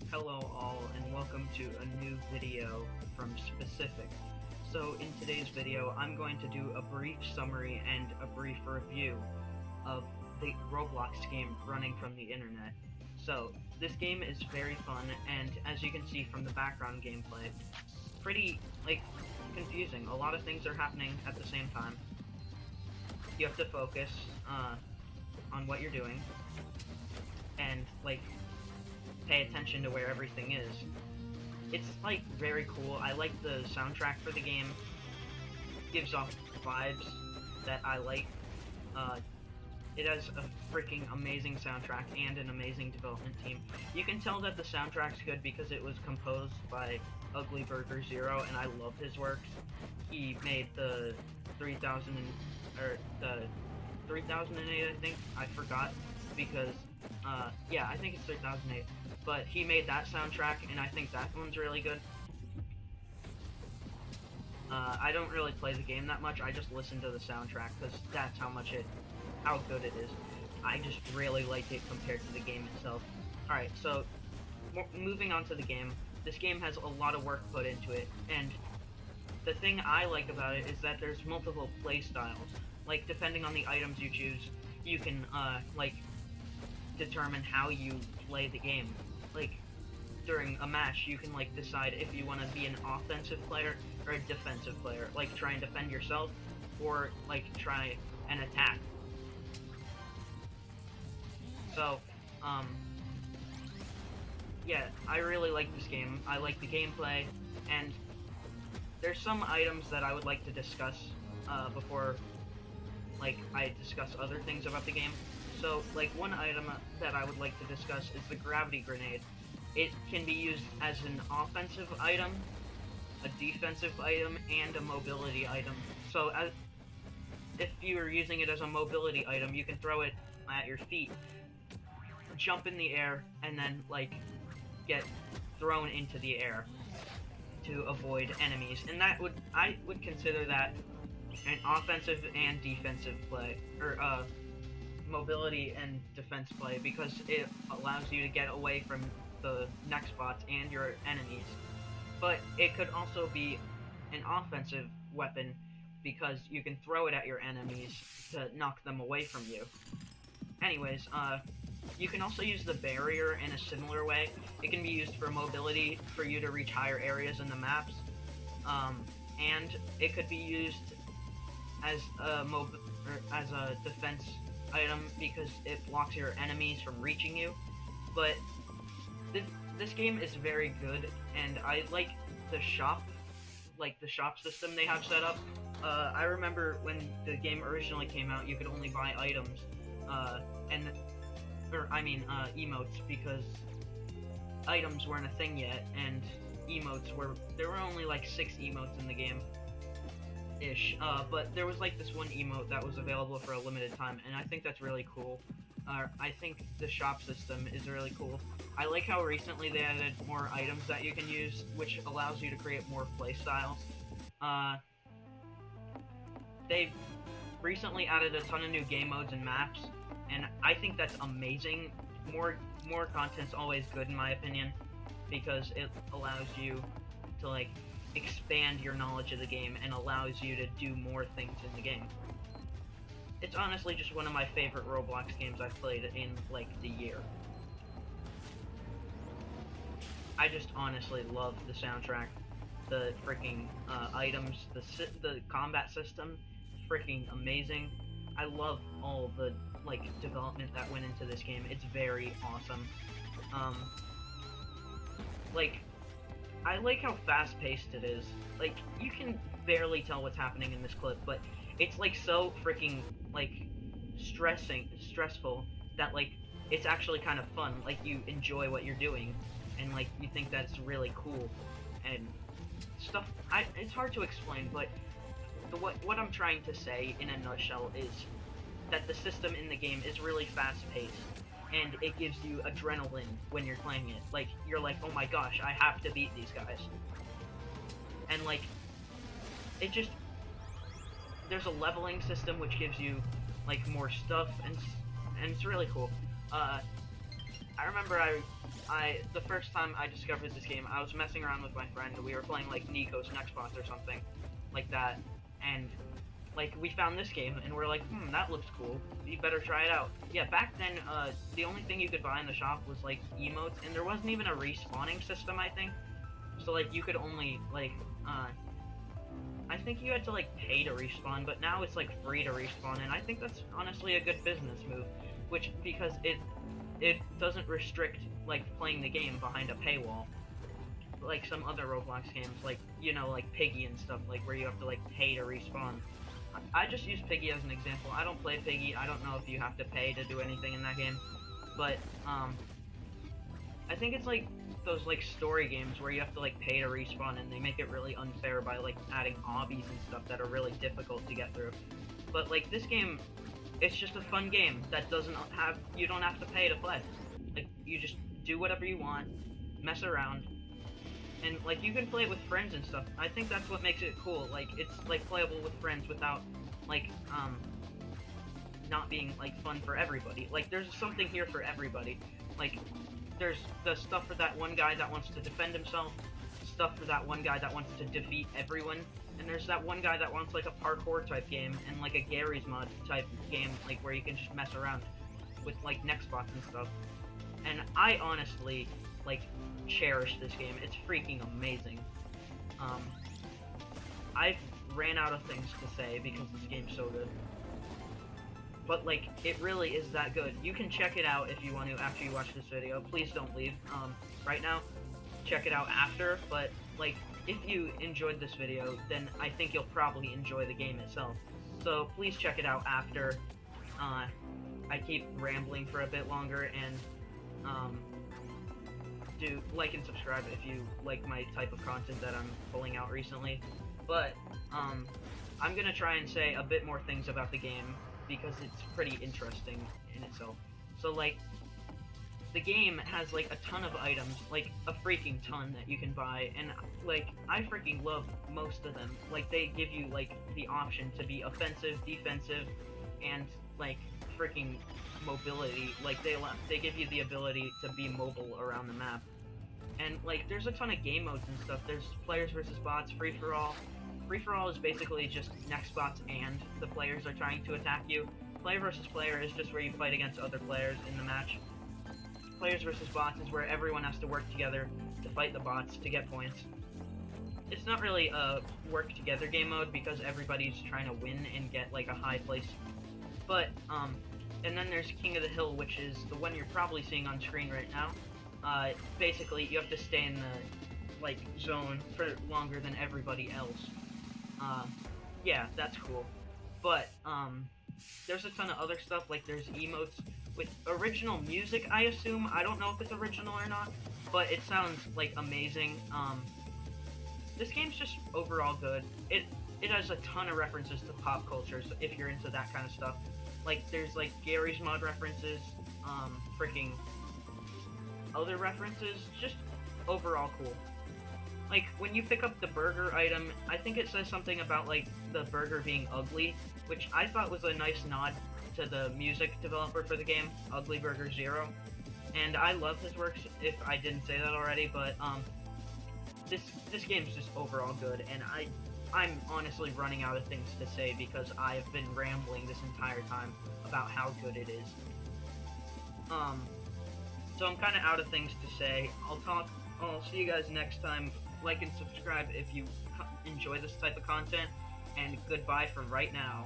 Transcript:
Hello all and welcome to a new video from Specific. So in today's video I'm going to do a brief summary and a brief review of the Roblox game running from the internet. So this game is very fun, and as you can see from the background gameplay, pretty confusing. A lot of things are happening at the same time. You have to focus on what you're doing and pay attention to where everything is. It's very cool. I like the soundtrack for the game. It gives off vibes that I like. It has a freaking amazing soundtrack and an amazing development team. You can tell that the soundtrack's good because it was composed by Ugly Burger Zero, and I love his work. He made the 3000 or the 3008, I think. I forgot because yeah, I think it's 3008. But he made that soundtrack, and I think that one's really good. I don't really play the game that much. I just listen to the soundtrack because that's how good it is. I just really like it compared to the game itself. Alright, so moving on to the game. This game has a lot of work put into it, and the thing I like about it is that there's multiple play styles. Depending on the items you choose, you can determine how you play the game. During a match, you can decide if you want to be an offensive player or a defensive player, try and defend yourself, or try and attack. So yeah, I really like this game. I like the gameplay, and there's some items that I would like to discuss before I discuss other things about the game. So one item that I would like to discuss is the gravity grenade. It can be used as an offensive item, a defensive item, and a mobility item. So if you are using it as a mobility item, you can throw it at your feet, jump in the air, and then get thrown into the air to avoid enemies. And I would consider that an offensive and defensive play, or mobility and defense play, because it allows you to get away from the next bots and your enemies. But it could also be an offensive weapon because you can throw it at your enemies to knock them away from you. Anyways, you can also use the barrier in a similar way. It can be used for mobility, for you to reach higher areas in the maps, and it could be used as a defense item because it blocks your enemies from reaching you. But this game is very good, and I like the shop system they have set up. I remember when the game originally came out, you could only buy items, emotes, because items weren't a thing yet, and there were only 6 emotes in the game. But there was this one emote that was available for a limited time, and I think that's really cool. I think the shop system is really cool. I like how recently they added more items that you can use, which allows you to create more playstyles. They've recently added a ton of new game modes and maps, and I think that's amazing. More content's always good in my opinion, because it allows you to expand your knowledge of the game and allows you to do more things in the game. It's honestly just one of my favorite Roblox games I've played in the year. I just honestly love the soundtrack, the freaking items, the combat system, freaking amazing. I love all the development that went into this game. It's very awesome. I like how fast-paced it is. You can barely tell what's happening in this clip, but it's so freaking stressful that it's actually kind of fun. You enjoy what you're doing, and you think that's really cool and stuff. It's hard to explain, but what I'm trying to say in a nutshell is that the system in the game is really fast-paced, and it gives you adrenaline when you're playing it. You're oh my gosh, I have to beat these guys. And it just, there's a leveling system which gives you more stuff, and it's really cool. I remember I the first time I discovered this game, I was messing around with my friend. We were playing like Nico's Nextbots or something like that, and like we found this game and we're like, that looks cool. You better try it out. Yeah, back then, the only thing you could buy in the shop was like emotes, and there wasn't even a respawning system, I think. So like you could only like, I think you had to like pay to respawn, but now it's like free to respawn, and I think that's honestly a good business move, which because it doesn't restrict like playing the game behind a paywall, like some other Roblox games, like like Piggy and stuff, like where you have to like pay to respawn. I just use Piggy as an example. I don't play Piggy. I don't know if you have to pay to do anything in that game, but I think it's like those like story games where you have to like pay to respawn, and they make it really unfair by like adding obbies and stuff that are really difficult to get through. But like this game, it's just a fun game that you don't have to pay to play. Like you just do whatever you want, mess around, and like you can play it with friends and stuff. I think that's what makes it cool. Like it's like playable with friends without like not being like fun for everybody. Like there's something here for everybody. Like there's the stuff for that one guy that wants to defend himself, stuff for that one guy that wants to defeat everyone, and there's that one guy that wants like a parkour type game and like a Gary's mod type game, like where you can just mess around with like Nextbots and stuff. And I honestly like cherish this game. It's freaking amazing. I've ran out of things to say because this game's so good. But like, it really is that good. You can check it out if you want to after you watch this video. Please don't leave right now. Check it out after, but like, if you enjoyed this video, then I think you'll probably enjoy the game itself. So please check it out after. I keep rambling for a bit longer, and do like and subscribe if you like my type of content that I'm pulling out recently. But I'm gonna try and say a bit more things about the game because it's pretty interesting in itself. So like, the game has like a ton of items, like a freaking ton that you can buy, and like I freaking love most of them. Like they give you like the option to be offensive, defensive, and like freaking mobility. Like they give you the ability to be mobile around the map. And like there's a ton of game modes and stuff. There's players versus bots, free for all. Free for all is basically just Nextbots and the players are trying to attack you. Player versus player is just where you fight against other players in the match. Players versus bots is where everyone has to work together to fight the bots to get points. It's not really a work together game mode because everybody's trying to win and get like a high place. But and then there's King of the Hill, which is the one you're probably seeing on screen right now. Basically you have to stay in the like zone for longer than everybody else. Yeah, that's cool. But there's a ton of other stuff, like there's emotes with original music, I assume. I don't know if it's original or not, but it sounds like amazing. This game's just overall good. It has a ton of references to pop culture, so if you're into that kind of stuff. Like there's like Gary's mod references, freaking other references, just overall cool. Like, when you pick up the burger item, I think it says something about, like, the burger being ugly, which I thought was a nice nod to the music developer for the game, Ugly Burger Zero. And I love his works, if I didn't say that already, but, this game's just overall good, and I'm honestly running out of things to say because I've been rambling this entire time about how good it is. So I'm kind of out of things to say. I'll see you guys next time. Like and subscribe if you enjoy this type of content, and goodbye for right now.